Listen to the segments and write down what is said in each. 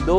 2,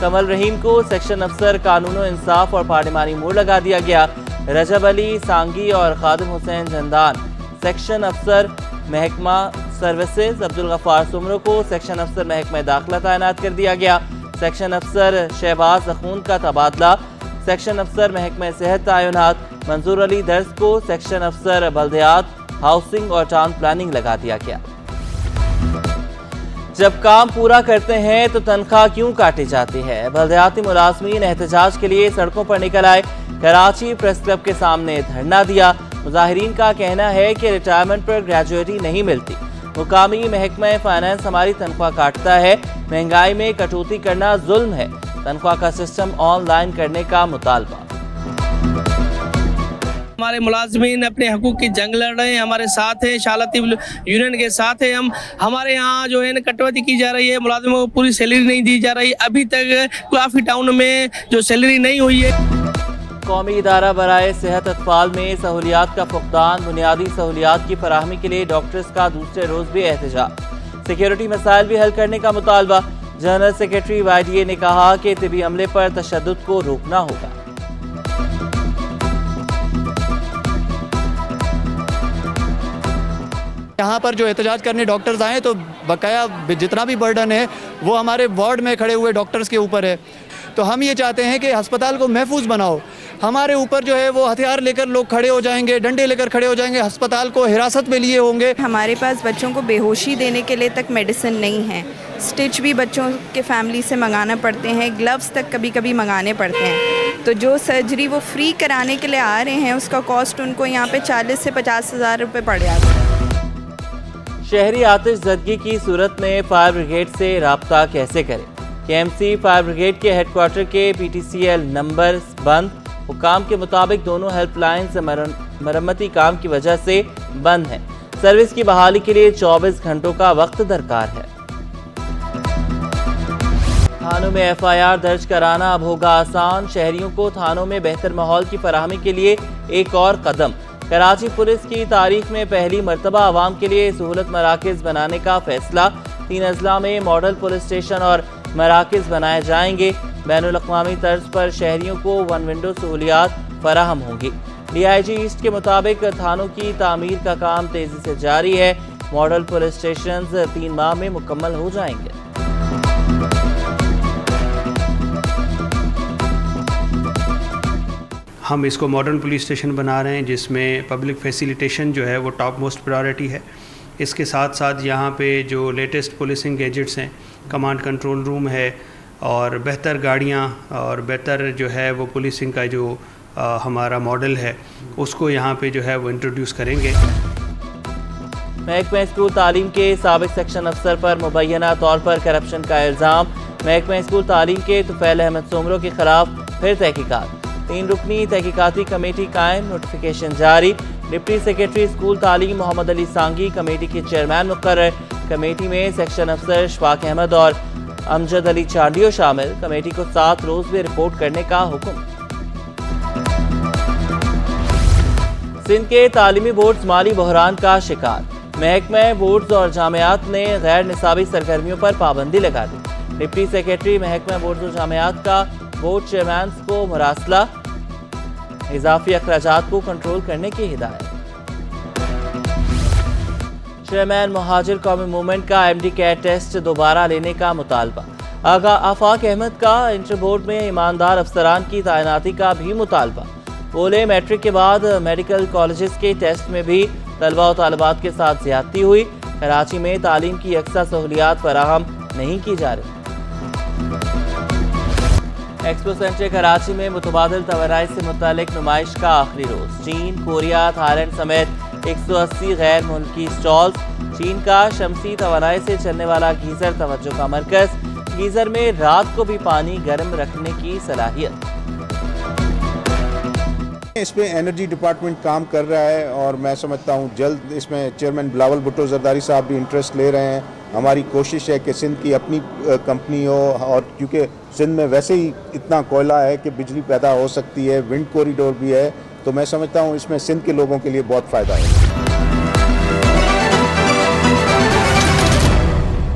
کمل رحیم کو سیکشن افسر قانون و انصاف اور پارلیمانی امور لگا دیا گیا. رجب علی سانگی اور خادم حسین جھندان سیکشن افسر محکمہ سروسز. عبدالغفار سمرو کو سیکشن افسر محکمہ داخلہ تعینات کر دیا گیا. سیکشن افسر شہباز اخون کا تبادلہ. سیکشن افسر محکمہ صحت تعینات. منظور علی درس کو سیکشن افسر بلدیات ہاؤسنگ اور ٹاؤن پلاننگ لگا دیا گیا. جب کام پورا کرتے ہیں تو تنخواہ کیوں کاٹی جاتی ہے؟ بلدیاتی ملازمین احتجاج کے لیے سڑکوں پر نکل آئے. کراچی پریس کلب کے سامنے دھرنا دیا. مظاہرین کا کہنا ہے کہ ریٹائرمنٹ پر گریجویٹی نہیں ملتی. مقامی محکمہ فائنانس ہماری تنخواہ کاٹتا ہے. مہنگائی میں کٹوتی کرنا ظلم ہے. تنخواہ کا سسٹم آن لائن کرنے کا مطالبہ. ہمارے ملازمین اپنے حقوق کی جنگ لڑ رہے ہیں، ہمارے ساتھ ہیں، شالتی یونین کے ساتھ ہیں. ہمارے یہاں جو ہے کٹوتی کی جا رہی ہے، ملازموں کو پوری سیلری نہیں دی جا رہی. ابھی تک کافی ٹاؤن میں جو سیلری نہیں ہوئی ہے. قومی ادارہ برائے صحت اطفال میں سہولیات کا فقدان. بنیادی سہولیات کی فراہمی کے لیے ڈاکٹرز کا دوسرے روز بھی احتجاج. سیکیورٹی مسائل بھی حل کرنے کا مطالبہ. جنرل سیکرٹری YDA نے کہا کہ طبی عملے پر تشدد کو روکنا ہوگا. یہاں پر جو احتجاج کرنے ڈاکٹرز آئے تو بقایا جتنا بھی برڈن ہے وہ ہمارے وارڈ میں کھڑے ہوئے ڈاکٹرز کے اوپر ہے. تو ہم یہ چاہتے ہیں کہ ہسپتال کو محفوظ بناؤ. ہمارے اوپر جو ہے وہ ہتھیار لے کر لوگ کھڑے ہو جائیں گے، ڈنڈے لے کر کھڑے ہو جائیں گے، ہسپتال کو حراست میں لیے ہوں گے. ہمارے پاس بچوں کو بے ہوشی دینے کے لیے تک میڈیسن نہیں ہے. سٹچ بھی بچوں کے فیملی سے منگانا پڑتے ہیں، گلوز تک کبھی کبھی منگانے پڑتے ہیں. تو جو سرجری وہ فری کرانے کے لیے آ رہے ہیں اس کا کاسٹ ان کو یہاں پہ 40 سے 50 ہزار روپے پڑ جاتا ہے. شہری آتش زدگی کی صورت میں فائر بریگیڈ سے رابطہ کیسے کریں؟ KMC فائر بریگیڈ کے ہیڈ کوارٹر کے PTCL نمبر بند. حکام کے مطابق دونوں ہیلپ لائنز مرمتی کام کی وجہ سے بند ہیں. سروس کی بحالی کے لیے 24 گھنٹوں کا وقت درکار ہے. تھانوں میں FIR درج کرانا اب ہوگا آسان. شہریوں کو تھانوں میں بہتر ماحول کی فراہمی کے لیے ایک اور قدم. کراچی پولیس کی تاریخ میں پہلی مرتبہ عوام کے لیے سہولت مراکز بنانے کا فیصلہ. 3 اضلاع میں ماڈل پولیس اسٹیشن اور مراکز بنائے جائیں گے. بین الاقوامی طرز پر شہریوں کو ون ونڈو سہولیات فراہم ہوں گی. DIG ایسٹ کے مطابق تھانوں کی تعمیر کا کام تیزی سے جاری ہے. ماڈل پولیس اسٹیشنز 3 ماہ میں مکمل ہو جائیں گے. ہم اس کو ماڈرن پولیس اسٹیشن بنا رہے ہیں جس میں پبلک فیسیلیٹیشن جو ہے وہ ٹاپ موسٹ پرائورٹی ہے. اس کے ساتھ ساتھ یہاں پہ جو لیٹسٹ پولیسنگ گیجٹس ہیں، کمانڈ کنٹرول روم ہے اور بہتر گاڑیاں اور بہتر جو ہے وہ پولیسنگ کا جو ہمارا ماڈل ہے اس کو یہاں پہ جو ہے وہ انٹروڈیوس کریں گے. محکمہ اسکول تعلیم کے سابق سیکشن افسر پر مبینہ طور پر کرپشن کا الزام. محکمہ اسکول تعلیم کے طفیل احمد سومرو کے خلاف پھر تحقیقات. 3 رکنی تحقیقاتی کمیٹی قائم. نوٹیفیکیشن جاری. ڈپٹی سیکرٹری اسکول تعلیم محمد علی سانگی کمیٹی کے چیئرمین مقرر. کمیٹی میں سیکشن افسر شفاق احمد اور امجد علی چانڈیو شامل. کمیٹی کو 7 روز میں رپورٹ کرنے کا حکم. سندھ کے تعلیمی بورڈز مالی بحران کا شکار. محکمہ بورڈز اور جامعات نے غیر نصابی سرگرمیوں پر پابندی لگا دی. ڈپٹی سیکرٹری محکمہ بورڈز و جامعات کا بورڈ چیئرمینز کو مراسلہ. اضافی اخراجات کو کنٹرول کرنے کی ہدایت. چیئرمین مہاجر قومی موومنٹ کا MD کیٹ ٹیسٹ دوبارہ لینے کا مطالبہ. آفاق احمد کا انٹر بورڈ میں ایماندار افسران کی تعیناتی کا بھی مطالبہ. بولے میٹرک کے بعد میڈیکل کالجز کے ٹیسٹ میں بھی طلبہ و طالبات کے ساتھ زیادتی ہوئی. کراچی میں تعلیم کی یکساں سہولیات فراہم نہیں کی جا رہی. ایکسپو سینٹر کراچی میں متبادل توانائی سے متعلق نمائش کا آخری روز. چین، کوریا، تھائی لینڈ سمیت 180 غیر ملکی سٹالز. چین کا شمسی توانائی سے چلنے والا گیزر توجہ کا مرکز. گیزر میں رات کو بھی پانی گرم رکھنے کی صلاحیت. اس پہ انرجی ڈپارٹمنٹ کام کر رہا ہے اور میں سمجھتا ہوں جلد اس میں چیئرمین بلاول بھٹو زرداری صاحب بھی انٹرسٹ لے رہے ہیں. ہماری کوشش ہے کہ سندھ کی اپنی کمپنی ہو اور کیونکہ سندھ میں ویسے ہی اتنا کوئلہ ہے کہ بجلی پیدا ہو سکتی ہے، ونڈ کوریڈور بھی ہے، تو میں سمجھتا ہوں اس میں سندھ کے لوگوں کے لیے بہت فائدہ ہے.